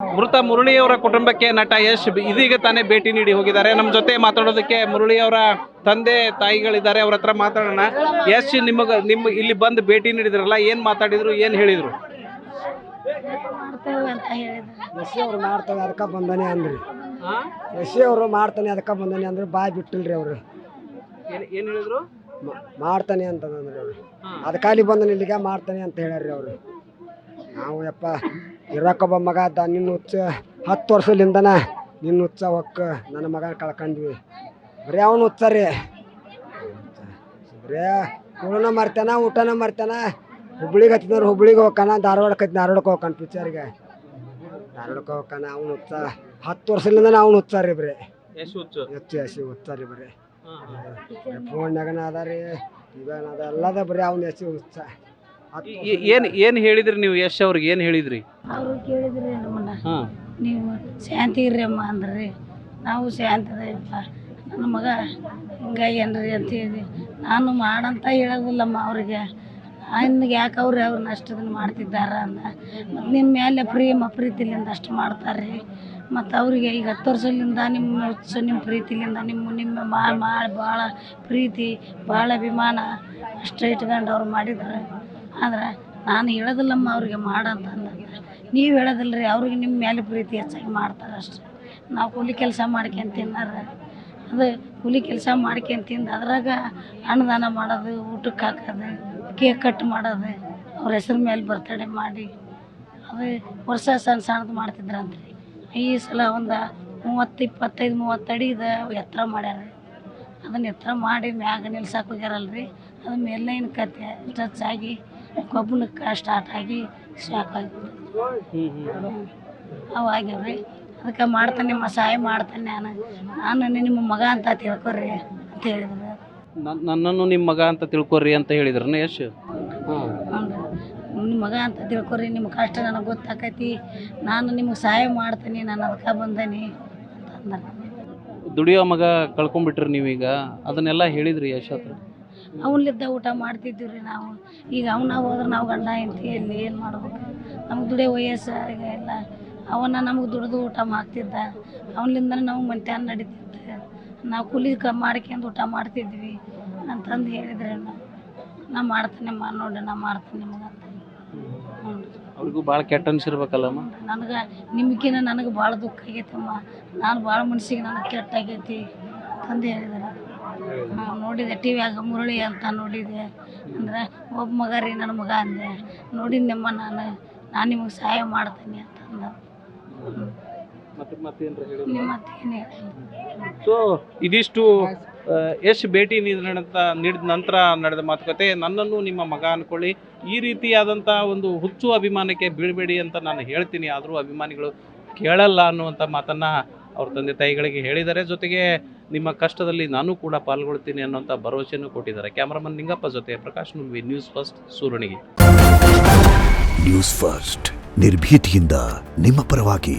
ಮೃತ ಮುರಳಿಯವರ ಕುಟುಂಬಕ್ಕೆ ನಟ ಯಶ್ ಇದೀಗ ತಾನೇ ಭೇಟಿ ನೀಡಿ ಹೋಗಿದ್ದಾರೆ. ನಮ್ಮ ಜೊತೆ ಮಾತಾಡೋದಕ್ಕೆ ಮುರಳಿಯವರ ತಂದೆ ತಾಯಿಗಳಿದ್ದಾರೆ, ಅವ್ರ ಹತ್ರ ಮಾತಾಡೋಣ. ಯಶ್ ನಿಮ್ಮ ಇಲ್ಲಿ ಬಂದು ಭೇಟಿ ನೀಡಿದ್ರಲ್ಲ, ಏನ್ ಮಾತಾಡಿದ್ರು, ಏನ್ ಹೇಳಿದ್ರು? ಯಶಿ ಅವ್ರು ಮಾಡ್ತಾನೆ ಅದಕ್ಕೆ ಬಂದಾನೆ ಅಂದ್ರಿ. ಯಶಿ ಅವರು ಮಾಡ್ತಾನೆ ಅದಕ್ಕೆ ಬಂದಾನೆ ಅಂದ್ರೆ ಬಾಯ್ ಬಿಟ್ಟಿಲ್ರಿ ಅವರು. ಏನ್ ಹೇಳಿದ್ರು? ಮಾಡ್ತಾನೆ ಅಂತಂದ್ರಿ ಅವ್ರು. ಅದಕ್ಕಾಲಿ ಬಂದನ ಇಲ್ಲಿಗೆ ಮಾಡ್ತಾನೆ ಅಂತ ಹೇಳ್ಯಾರ್ರಿ ಅವರು. ನಾವು ಯಪ್ಪ ಇರಕ್ಕೊಬ್ಬ ಮಗ ಅದ, ನಿನ್ನ ಹುಚ್ಚ 10 ವರ್ಷದಿಂದನ ನಿನ್ನ ಹುಚ್ಚ ಹೊಕ್ಕ ನನ್ನ ಮಗನ ಕಳ್ಕೊಂಡ್ವಿ. ಬರೀ ಅವನು ಹುಚ್ಚ ರೀ, ಬರೀ ಕೂಳನ ಮರ್ತಾನ, ಊಟನ ಮರ್ತಾನ. ಹುಬ್ಳಿಗೆ ಹತ್ತಿದವ್ರು ಹುಬ್ಳಿಗೆ ಹೋಗ್ಕಾನ, ಧಾರವಾಡಕ್ಕೆ ಧಾರವಾಡಕ್ಕೆ ಹೋಗ್ಕಾನ, ಪಿಕ್ಚರ್ಗೆ ಧಾರವಾಡಕ್ಕೆ ಹೋಗ್ಕಾನ. ಅವ್ನು ಹುಚ್ಚ 10 ವರ್ಷದಿಂದ ಅವ್ನು ಹುಚ್ಚ ರೀ. ಬರೀ ಯಶಿ ಹುಚ್ಚ ರೀ. ಬರೀ ಫೋನ್ಯಾಗನ ಅದ ರೀ, ಇವೇನ ಅದ ಎಲ್ಲದ ಬರೀ ಅವ್ನು ಯಶಿ ಹುಚ್ಚ. ಏನ್ ಹೇಳಿದ್ರಿ ನೀವು ಯಶ್ ಅವ್ರಿಗೆ? ಏನ್ ಹೇಳಿದ್ರಿ? ಅವರು ಕೇಳಿದ್ರಿ ನಮ್ಮನ್ನ, ನೀವು ಶಾಂತಿ ಇರ್ರಿ ಅಮ್ಮ ಅಂದ್ರಿ. ನಾವು ಶಾಂತಿದಪ್ಪ, ನನ್ನ ಮಗ ಹಿಂಗಾಗ್ಯಾನ್ರಿ ಅಂತ ಹೇಳಿ ನಾನು ಮಾಡಂತ ಹೇಳೋದಿಲ್ಲಮ್ಮ ಅವ್ರಿಗೆ. ನನಗೆ ಯಾಕೆ ಅವ್ರನ್ನ ಅಷ್ಟು ಇದನ್ನು ಮಾಡ್ತಿದ್ದಾರ ಅಂದ. ಮತ್ತು ನಿಮ್ಮ ಮೇಲೆ ಪ್ರೀತಿಲಿಂದ ಅಷ್ಟು ಮಾಡ್ತಾರೆ. ಮತ್ತು ಅವರಿಗೆ ಈಗ 10 ವರ್ಷದಿಂದ ನಿಮ್ಮ ಪ್ರೀತಿಲಿಂದ ನಿಮ್ಮ ಭಾಳ ಪ್ರೀತಿ, ಭಾಳ ಅಭಿಮಾನ ಅಷ್ಟು ಇಟ್ಕೊಂಡು ಅವ್ರು ಮಾಡಿದ್ರು. ಆದ್ರೆ ನಾನು ಹೇಳೋದಿಲ್ಲಮ್ಮ ಅವ್ರಿಗೆ ಮಾಡಂತಂದ್ರೆ, ನೀವು ಹೇಳೋದಿಲ್ಲ ರೀ. ಅವ್ರಿಗೆ ನಿಮ್ಮ ಮೇಲೆ ಪ್ರೀತಿ ಹೆಚ್ಚಾಗಿ ಮಾಡ್ತಾರೆ ಅಷ್ಟೇ. ನಾವು ಕೂಲಿ ಕೆಲಸ ಮಾಡ್ಕೊಂಡು ತಿನ್ನಾರ, ಅದು ಕೂಲಿ ಕೆಲಸ ಮಾಡ್ಕೊಂಡು ತಿಂದು ಅದ್ರಾಗ ಅನ್ನದಾನ ಮಾಡೋದು, ಊಟಕ್ಕೆ ಹಾಕೋದು, ಕೇಕ್ ಕಟ್ ಮಾಡೋದು, ಅವ್ರ ಹೆಸ್ರ ಮೇಲೆ ಬರ್ತಡೇ ಮಾಡಿ ಅದು ವರ್ಷ ಸಣ್ಣದು ಮಾಡ್ತಿದ್ರಂತ್ರಿ. ಈ ಸಲ ಒಂದು 25-30 ಅಡಿದ ಎತ್ತರ ಮಾಡ್ಯಾರ. ಅದನ್ನು ಎತ್ತರ ಮಾಡಿ ಮ್ಯಾಗ ನಿಲ್ಸಕ್ಕೆ ಹೋಗ್ಯಾರಲ್ರಿ, ಅದು ಮೇಲ್ನೈನ ಕತೆ ಟಚ್ ಆಗಿ ಕಬ್ಬನಕ್ಕೆ ಸ್ಟಾರ್ಟ್ ಆಗಿ ಶಾಕ್ ಆಗಿಬಿಟ್ಟು ಅವು ಆಗ್ಯಾವ್ರಿ. ಅದಕ್ಕೆ ಮಾಡ್ತಾನೆ ಸಹಾಯ ಮಾಡ್ತಾನೆ. ನಾನು ನಿಮ್ಮ ಮಗ ಅಂತ ತಿಳ್ಕೊರಿ ಅಂತ ಹೇಳಿದ್ರು. ನನ್ನನ್ನು ನಿಮ್ಮ ಮಗ ಅಂತ ತಿಳ್ಕೊರಿ ಅಂತ ಹೇಳಿದ್ರನ್ನ ಯಶ್? ನಿಮ್ಮ ಮಗ ಅಂತ ತಿಳ್ಕೊರಿ, ನಿಮ್ಮ ಕಷ್ಟ ನನಗೆ ಗೊತ್ತಾಕೈತಿ, ನಾನು ನಿಮಗೆ ಸಹಾಯ ಮಾಡ್ತೀನಿ, ನಾನು ಅದಕ್ಕೆ ಬಂದೇನಿ ಅಂತ ಅಂದ. ದುಡಿಯೋ ಮಗ ಕಳ್ಕೊಂಡ್ಬಿಟ್ರಿ ನೀವೀಗ, ಅದನ್ನೆಲ್ಲ ಹೇಳಿದ್ರಿ ಯಶ್ ಹತ್ರ? ಅವನಿದ್ದ ಊಟ ಮಾಡ್ತಿದ್ದೀವಿ ರೀ ನಾವು. ಈಗ ಅವನ್ನ ಹೋದ್ರೆ ನಾವು ಗಂಡ ಹೆಂಡತಿಯಲ್ಲಿ ಏನು ಮಾಡ್ಬೇಕು? ನಮ್ಗೆ ದುಡಿಯೋ ವಯಸ್ಸು ಈಗ ಇಲ್ಲ. ಅವನ್ನ ನಮಗೆ ದುಡಿದು ಊಟ ಮಾಡ್ತಿದ್ದ, ಅವನಿಂದ ನಾವು ಮಂಟ್ಯಾನ ನಡೀತಿದ್ದೆ. ನಾವು ಕೂಲಿ ಮಾಡ್ಕೊಂಡು ಊಟ ಮಾಡ್ತಿದ್ವಿ ಅಂತಂದು ಹೇಳಿದ್ರೆ ನಾ ಮಾಡ್ತೇನೆಮ್ಮ ನೋಡಿ, ನಾ ಮಾಡ್ತೇನೆ ನಿಮಗೆ ಅಂತ. ಅವ್ರಿಗೂ ಭಾಳ ಕೆಟ್ಟ ಅನ್ಸಿರ್ಬೇಕಲ್ಲಮ್ಮ? ನನಗೆ ನಿಮ್ಗಿನ್ನ ನನಗೆ ಭಾಳ ದುಃಖ ಆಗೈತಮ್ಮ. ನಾನು ಭಾಳ ಮನ್ಸಿಗೆ ನನಗೆ ಕೆಟ್ಟಾಗೈತಿ ಅಂತಂದು ಹೇಳಿದಾರೆ. ನೋಡಿದೆ ಟಿ ವಿಯಾಗ ಮುರಳಿ ಅಂತ ನೋಡಿದೆ. ಅಂದ್ರೆ ಒಬ್ಬ ಮಗ ರೀ ನನ್ನ ಮಗ ಅಂದೆ. ನೋಡಿದ್ನಮ್ಮ ನಾನು ನಿಮಗೆ ಸಹಾಯ ಮಾಡ್ತೀನಿ ಅಂತಂದ. ಮತ್ತೇನು ಹೇಳಿ? ಸೊ ಇದಿಷ್ಟು ಯಶ್ ಭೇಟಿ ನೀಡಿದ ನಂತರ ನಡೆದ ಮಾತುಕತೆ. ನನ್ನನ್ನು ನಿಮ್ಮ ಮಗ ಅಂದ್ಕೊಳ್ಳಿ, ಈ ರೀತಿಯಾದಂಥ ಒಂದು ಹುಚ್ಚು ಅಭಿಮಾನಕ್ಕೆ ಬೀಳಬೇಡಿ ಅಂತ ನಾನು ಹೇಳ್ತೀನಿ. ಆದರೂ ಅಭಿಮಾನಿಗಳು ಕೇಳಲ್ಲ ಅನ್ನುವಂಥ ಮಾತನ್ನು ಅವ್ರ ತಂದೆ ತಾಯಿಗಳಿಗೆ ಹೇಳಿದ್ದಾರೆ. ಜೊತೆಗೆ ನಿಮ್ಮ ಕಷ್ಟದಲ್ಲಿ ನಾನು ಕೂಡ ಪಾಲ್ಗೊಳ್ತೀನಿ ಅನ್ನೋಂಥ ಭರವಸೆಯನ್ನು ಕೊಟ್ಟಿದ್ದಾರೆ. ಕ್ಯಾಮ್ರಾಮನ್ ನಿಂಗಪ್ಪ ಜೊತೆ ಪ್ರಕಾಶ್ ನುಂಬಿ, ನ್ಯೂಸ್ ಫಸ್ಟ್, ಸೂರಣಿಗೆ. ನ್ಯೂಸ್ ಫಸ್ಟ್, ನಿರ್ಭೀತಿಯಿಂದ ನಿಮ್ಮ ಪರವಾಗಿ.